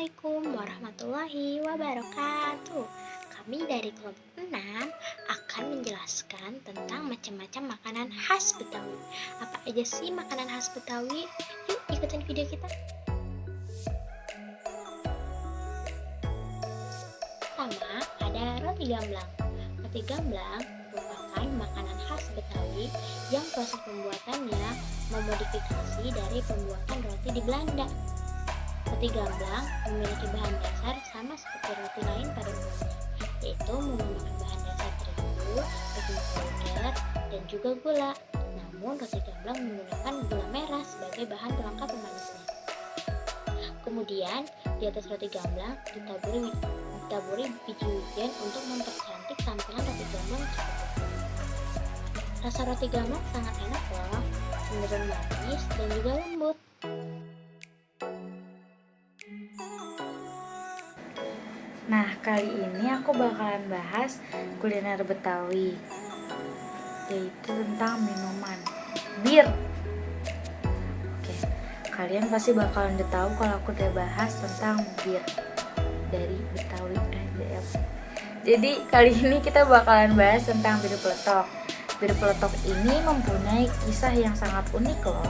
Assalamualaikum warahmatullahi wabarakatuh. Kami dari kelompok 6 akan menjelaskan tentang macam-macam makanan khas Betawi. Apa aja sih makanan khas Betawi? Yuk ikutin video kita. Pertama, ada roti gamblang. Roti gamblang merupakan makanan khas Betawi yang proses pembuatannya memodifikasi dari pembuatan roti di Belanda. Roti gamblang memiliki bahan dasar sama seperti roti lain pada umumnya, yaitu menggunakan bahan dasar terigu, tepung powder, dan juga gula. Namun roti gamblang menggunakan gula merah sebagai bahan pelengkap pemanisnya. Kemudian di atas roti gamblang ditaburi biji wijen untuk mempercantik tampilan roti gamblang tersebut. Rasa roti gamblang sangat enak loh, cenderung manis dan juga lembut. Nah, kali ini aku bakalan bahas kuliner Betawi, yaitu tentang minuman bir. Oke, kalian pasti bakalan udah tahu kalau aku udah bahas tentang bir dari Betawi. Jadi kali ini kita bakalan bahas tentang bir peletok. Bir peletok ini mempunyai kisah yang sangat unik loh.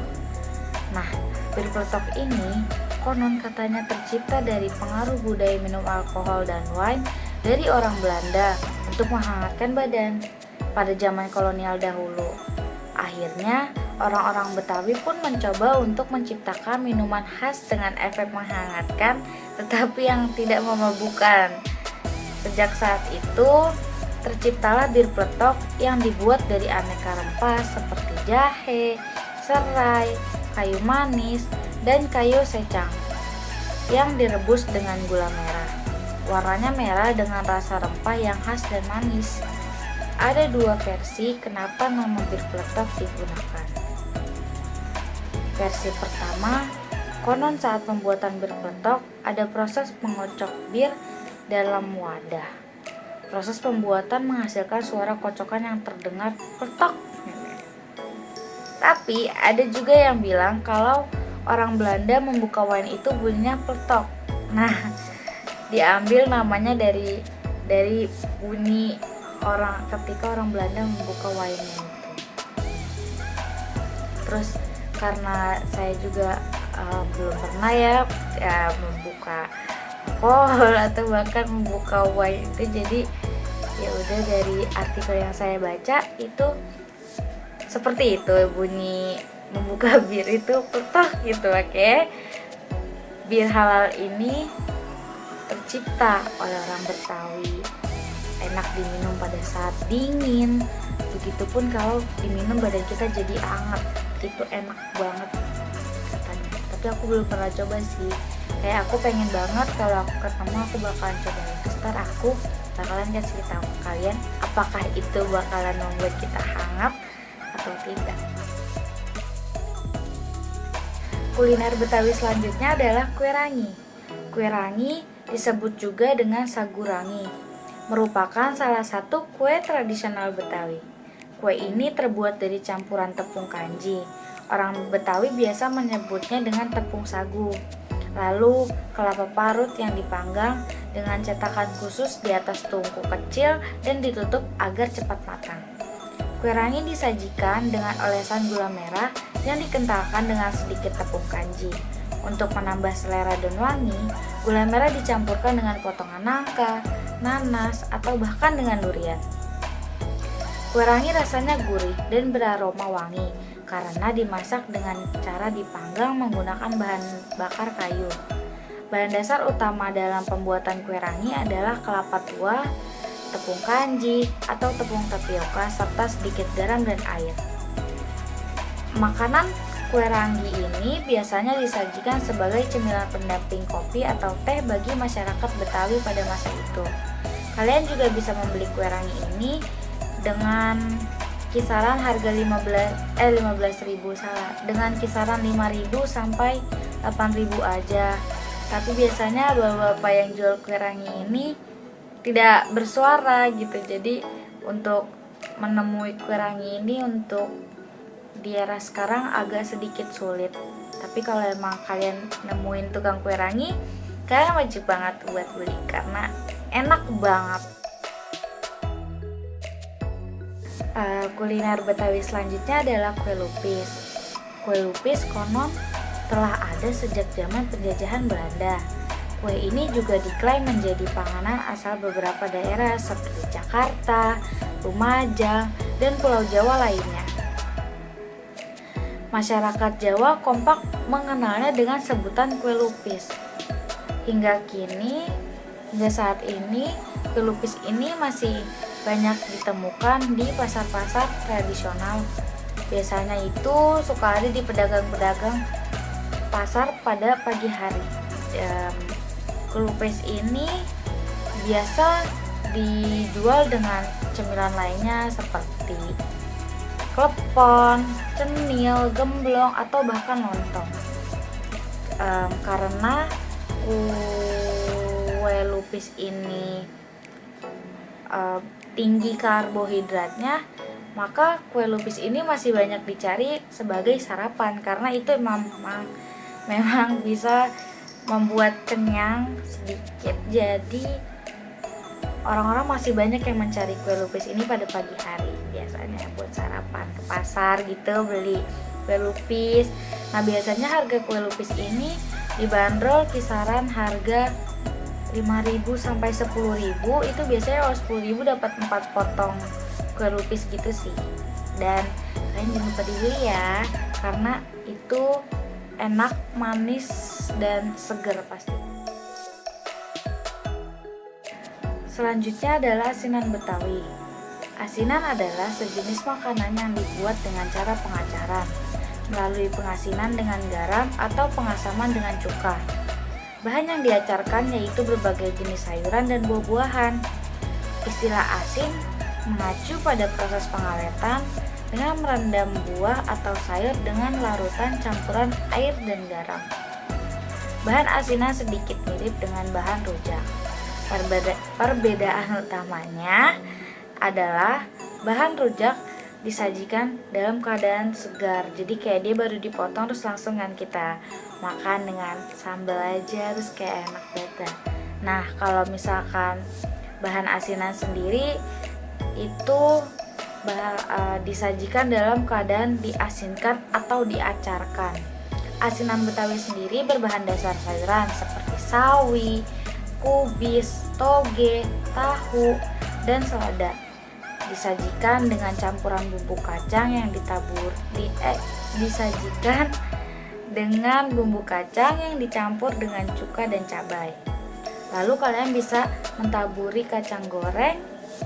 Nah, bir peletok ini konon katanya tercipta dari pengaruh budaya minum alkohol dan wine dari orang Belanda untuk menghangatkan badan pada zaman kolonial dahulu. Akhirnya, orang-orang Betawi pun mencoba untuk menciptakan minuman khas dengan efek menghangatkan tetapi yang tidak memabukkan. Sejak saat itu, terciptalah bir peletok yang dibuat dari aneka rempah seperti jahe, serai, kayu manis, dan kayu secang yang direbus dengan gula merah. Warnanya merah dengan rasa rempah yang khas dan manis. Ada dua versi kenapa nama bir peletok digunakan. Versi pertama, konon saat pembuatan bir peletok ada proses mengocok bir dalam wadah. Proses pembuatan menghasilkan suara kocokan yang terdengar peletok. Tapi ada juga yang bilang kalau orang Belanda membuka wine itu bunyinya peletok. Nah, diambil namanya dari bunyi ketika orang Belanda membuka wine itu. Terus karena saya juga belum pernah ya membuka alkohol atau bahkan membuka wine itu, jadi ya udah dari artikel yang saya baca itu seperti itu bunyi membuka bir itu peletok gitu. Oke. Bir halal ini tercipta oleh orang Betawi, enak diminum pada saat dingin, begitupun kalau diminum badan kita jadi hangat, itu enak banget katanya. Tapi aku belum pernah coba sih, kayak aku pengen banget kalau aku ketemu aku bakalan coba itu. Ntar aku bakalan kasih tahu kalian apakah itu bakalan membuat kita hangat atau tidak. Kuliner Betawi selanjutnya adalah kue rangi. Kue rangi disebut juga dengan sagu rangi, merupakan salah satu kue tradisional Betawi. Kue ini terbuat dari campuran tepung kanji. Orang Betawi biasa menyebutnya dengan tepung sagu. Lalu kelapa parut yang dipanggang dengan cetakan khusus di atas tungku kecil dan ditutup agar cepat matang. Kue rangi disajikan dengan olesan gula merah yang dikentalkan dengan sedikit tepung kanji. Untuk menambah selera dan wangi, gula merah dicampurkan dengan potongan nangka, nanas, atau bahkan dengan durian. Kue rangi rasanya gurih dan beraroma wangi karena dimasak dengan cara dipanggang menggunakan bahan bakar kayu. Bahan dasar utama dalam pembuatan kue rangi adalah kelapa tua, tepung kanji atau tepung tapioka serta sedikit garam dan air. Makanan kue rangi ini biasanya disajikan sebagai cemilan pendamping kopi atau teh bagi masyarakat Betawi pada masa itu. Kalian juga bisa membeli kue rangi ini dengan kisaran harga 15.000 kisaran 5.000 sampai 8.000 aja. Tapi biasanya bapak-bapak yang jual kue rangi ini tidak bersuara gitu. Jadi untuk menemui kue rangi ini untuk di era sekarang agak sedikit sulit. Tapi kalau emang kalian nemuin tukang kue rangi, Kalian wajib banget buat beli karena enak banget. Kuliner Betawi selanjutnya adalah kue lupis. Kue lupis konon telah ada sejak zaman penjajahan Belanda. Kue ini juga diklaim menjadi panganan asal beberapa daerah seperti Jakarta, Lumajang, dan Pulau Jawa lainnya. Masyarakat Jawa kompak mengenalnya dengan sebutan kue lupis. Hingga saat ini, kue lupis ini masih banyak ditemukan di pasar-pasar tradisional. Biasanya itu suka ada di pedagang-pedagang pasar pada pagi hari. Kue lupis ini biasa dijual dengan cemilan lainnya seperti klepon, cenil, gemblong, atau bahkan lontong. Karena kue lupis ini tinggi karbohidratnya, maka kue lupis ini masih banyak dicari sebagai sarapan karena itu memang bisa membuat kenyang sedikit. Jadi orang-orang masih banyak yang mencari kue lupis ini pada pagi hari, biasanya buat sarapan, ke pasar gitu beli kue lupis. Nah, biasanya harga kue lupis ini dibanderol kisaran harga 5.000 sampai 10.000. Itu biasanya kalau 10.000 dapat 4 potong kue lupis gitu sih. Dan kalian jangan lupa dibeli ya, karena itu enak, manis, dan seger pasti. Selanjutnya adalah asinan Betawi. Asinan adalah sejenis makanan yang dibuat dengan cara pengacaran melalui pengasinan dengan garam atau pengasaman dengan cuka. Bahan yang diacarkan yaitu berbagai jenis sayuran dan buah-buahan. Istilah asin mengacu pada proses pengawetan dengan merendam buah atau sayur dengan larutan campuran air dan garam. Bahan asinan sedikit mirip dengan bahan rujak. Perbedaan utamanya adalah bahan rujak disajikan dalam keadaan segar, jadi kayak dia baru dipotong terus langsung kan kita makan dengan sambal aja, terus kayak enak banget. Nah, kalau misalkan bahan asinan sendiri itu disajikan dalam keadaan diasinkan atau diacarkan. Asinan Betawi sendiri berbahan dasar sayuran seperti sawi, kubis, toge, tahu, dan selada. Disajikan dengan campuran bumbu kacang yang disajikan dengan bumbu kacang yang dicampur dengan cuka dan cabai. Lalu kalian bisa mentaburi kacang goreng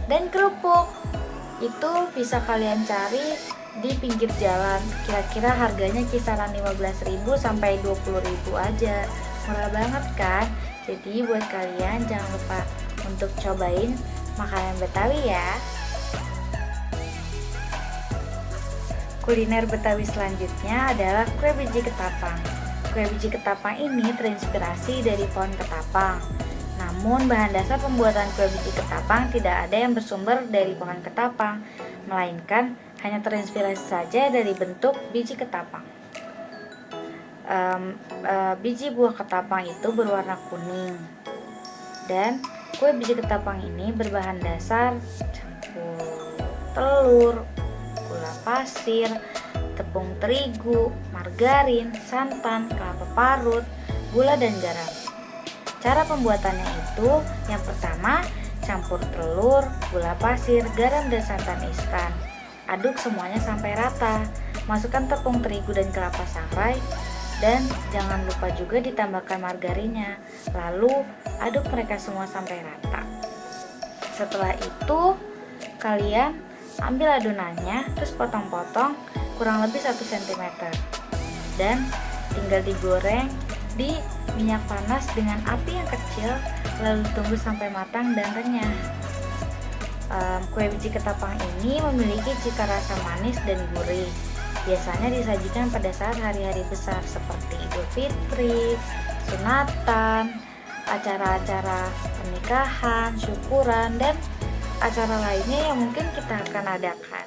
dan kerupuk. Itu bisa kalian cari di pinggir jalan. Kira-kira harganya kisaran 15.000 sampai 20.000 aja. Murah banget kan? Jadi buat kalian jangan lupa untuk cobain makanan Betawi ya. Kuliner Betawi selanjutnya adalah kue biji ketapang. Kue biji ketapang ini terinspirasi dari pohon ketapang. Namun bahan dasar pembuatan kue biji ketapang tidak ada yang bersumber dari pohon ketapang, melainkan hanya terinspirasi saja dari bentuk biji ketapang. Biji buah ketapang itu berwarna kuning. Dan kue biji ketapang ini berbahan dasar campur telur, gula pasir, tepung terigu, margarin, santan, kelapa parut, gula, dan garam. Cara pembuatannya itu, yang pertama, campur telur, gula pasir, garam, dan santan instan. Aduk semuanya sampai rata. Masukkan tepung terigu dan kelapa sangrai, dan jangan lupa juga ditambahkan margarinnya. Lalu aduk mereka semua sampai rata. Setelah itu, kalian ambil adonannya, terus potong-potong kurang lebih 1 cm. Dan tinggal digoreng di minyak panas dengan api yang kecil, lalu tunggu sampai matang dan renyah. Kue biji ketapang ini memiliki cita rasa manis dan gurih. Biasanya disajikan pada saat hari-hari besar seperti Idul Fitri, sunatan, acara-acara pernikahan, syukuran, dan acara lainnya yang mungkin kita akan adakan.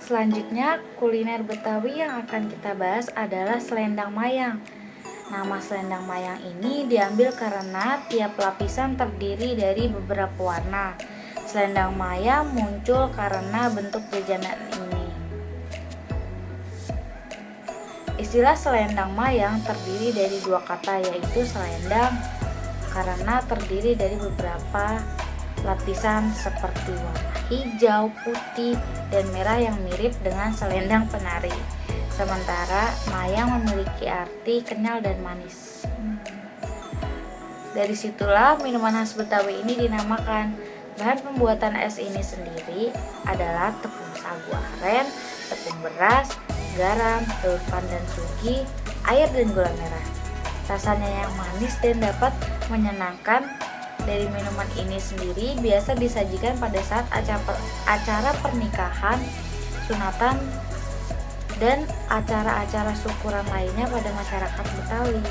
Selanjutnya, kuliner Betawi yang akan kita bahas adalah selendang mayang. Nama selendang mayang ini diambil karena tiap lapisan terdiri dari beberapa warna. Selendang mayang muncul karena bentuk jajanan ini. Istilah selendang mayang terdiri dari dua kata, yaitu selendang karena terdiri dari beberapa lapisan seperti warna hijau, putih, dan merah yang mirip dengan selendang penari. Sementara mayang memiliki arti kenyal dan manis. Dari situlah minuman khas Betawi ini dinamakan. Bahan pembuatan es ini sendiri adalah tepung sagu aren, tepung beras, garam, telur pandan sugi, air, dan gula merah. Rasanya yang manis dan dapat menyenangkan. Dari minuman ini sendiri biasa disajikan pada saat acara pernikahan, sunatan, dan acara-acara syukuran lainnya pada masyarakat Betawi.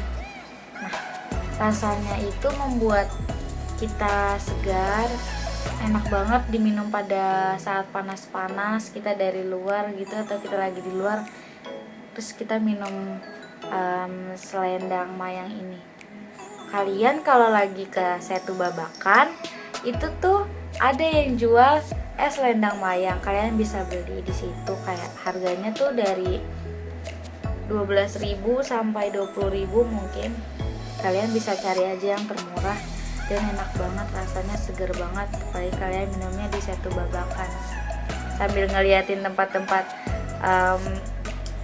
Nah, rasanya itu membuat kita segar, enak banget diminum pada saat panas-panas, kita dari luar gitu atau kita lagi di luar, terus kita minum selendang mayang ini. Kalian kalau lagi ke Setu Babakan, itu tuh ada yang jual es selendang mayang, kalian bisa beli di situ. Kayak harganya tuh dari 12.000 sampai 20.000 mungkin. Kalian bisa cari aja yang termurah dan enak banget, rasanya seger banget. Apalagi kalian minumnya di Setu Babakan sambil ngeliatin tempat-tempat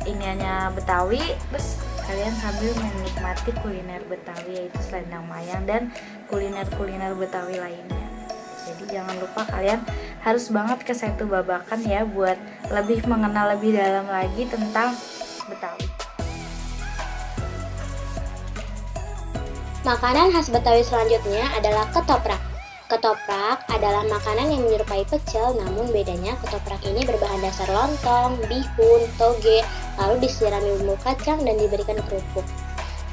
iniannya Betawi, terus kalian sambil menikmati kuliner Betawi, yaitu selendang mayang dan kuliner-kuliner Betawi lainnya. Jadi jangan lupa kalian harus banget ke Setu Babakan ya, buat lebih mengenal lebih dalam lagi tentang Betawi. Makanan khas Betawi selanjutnya adalah ketoprak. Ketoprak adalah makanan yang menyerupai pecel, namun bedanya ketoprak ini berbahan dasar lontong, bihun, toge, lalu disirami bumbu kacang dan diberikan kerupuk.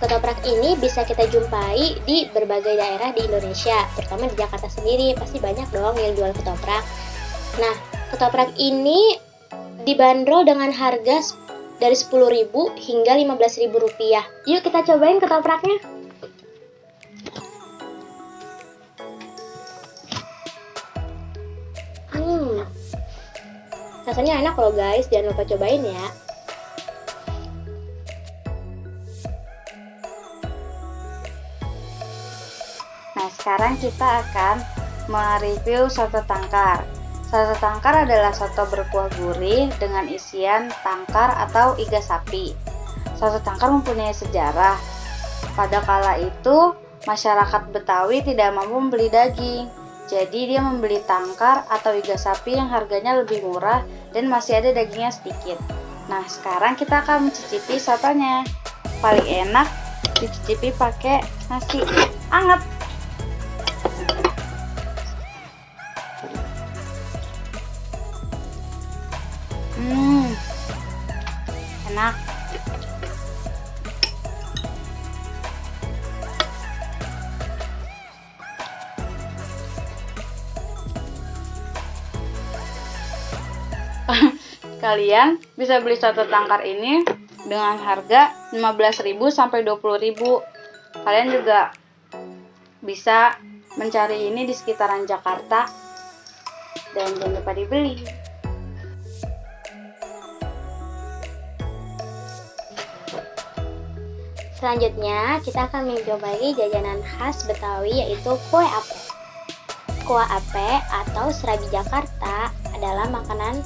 Ketoprak ini bisa kita jumpai di berbagai daerah di Indonesia, terutama di Jakarta sendiri, pasti banyak dong yang jual ketoprak. Nah, ketoprak ini dibanderol dengan harga dari 10.000 hingga 15.000 rupiah. Yuk kita cobain ketopraknya. Rasanya enak loh guys, jangan lupa cobain ya. Nah, sekarang kita akan mereview soto tangkar. Soto tangkar adalah soto berkuah gurih dengan isian tangkar atau iga sapi. Soto tangkar mempunyai sejarah. Pada kala itu, masyarakat Betawi tidak mampu membeli daging. Jadi dia membeli tangkar atau iga sapi yang harganya lebih murah dan masih ada dagingnya sedikit. Nah, sekarang kita akan mencicipi sotonya. Paling enak dicicipi pakai nasi anget. Enak. Kalian bisa beli soto tangkar ini dengan harga 15.000 sampai 20.000. Kalian juga bisa mencari ini di sekitaran Jakarta dan jangan lupa dibeli. Selanjutnya kita akan mencobai jajanan khas Betawi, yaitu kue ape. Kue ape atau serabi Jakarta adalah makanan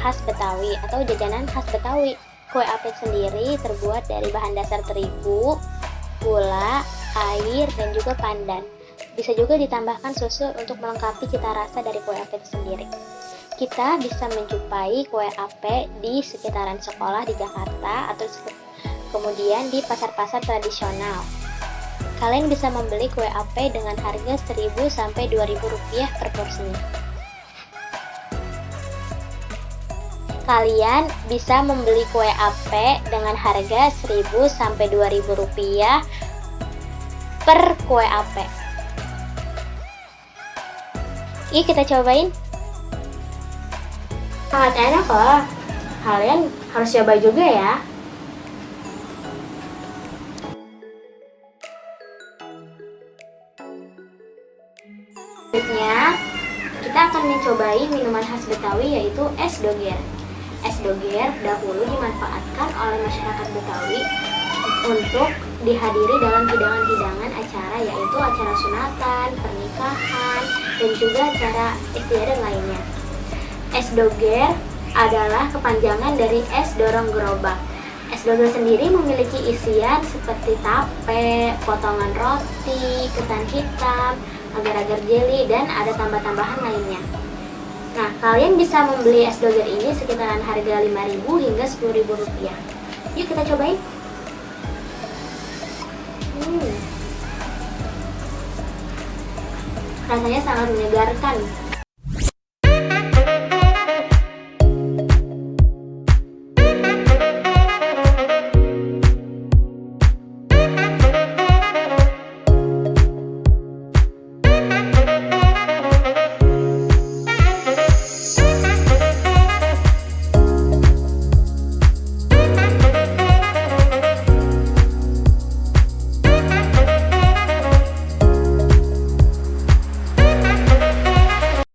khas Betawi atau jajanan khas Betawi. Kue ape sendiri terbuat dari bahan dasar terigu, gula, air, dan juga pandan. Bisa juga ditambahkan susu untuk melengkapi cita rasa dari kue ape itu sendiri. Kita bisa menjumpai kue ape di sekitaran sekolah di Jakarta atau kemudian di pasar-pasar tradisional. Kalian bisa membeli kue ape dengan harga 1.000 sampai 2.000 rupiah per porsinya. Kalian bisa membeli kue ape dengan harga 1.000 sampai 2.000 rupiah per kue ape. Yuk kita cobain. Sangat enak loh. Kalian harus coba juga ya. cobain minuman khas Betawi yaitu es doger. Es doger dahulu dimanfaatkan oleh masyarakat Betawi untuk dihadiri dalam hidangan-hidangan acara, yaitu acara sunatan, pernikahan, dan juga acara istiadat lainnya. Es doger adalah kepanjangan dari es dorong gerobak. Es doger sendiri memiliki isian seperti tape, potongan roti, ketan hitam, agar-agar jeli, dan ada tambah-tambahan lainnya. Nah, kalian bisa membeli es doger ini sekitaran harga 5.000 hingga 10.000 rupiah. Yuk kita cobain. Rasanya sangat menyegarkan.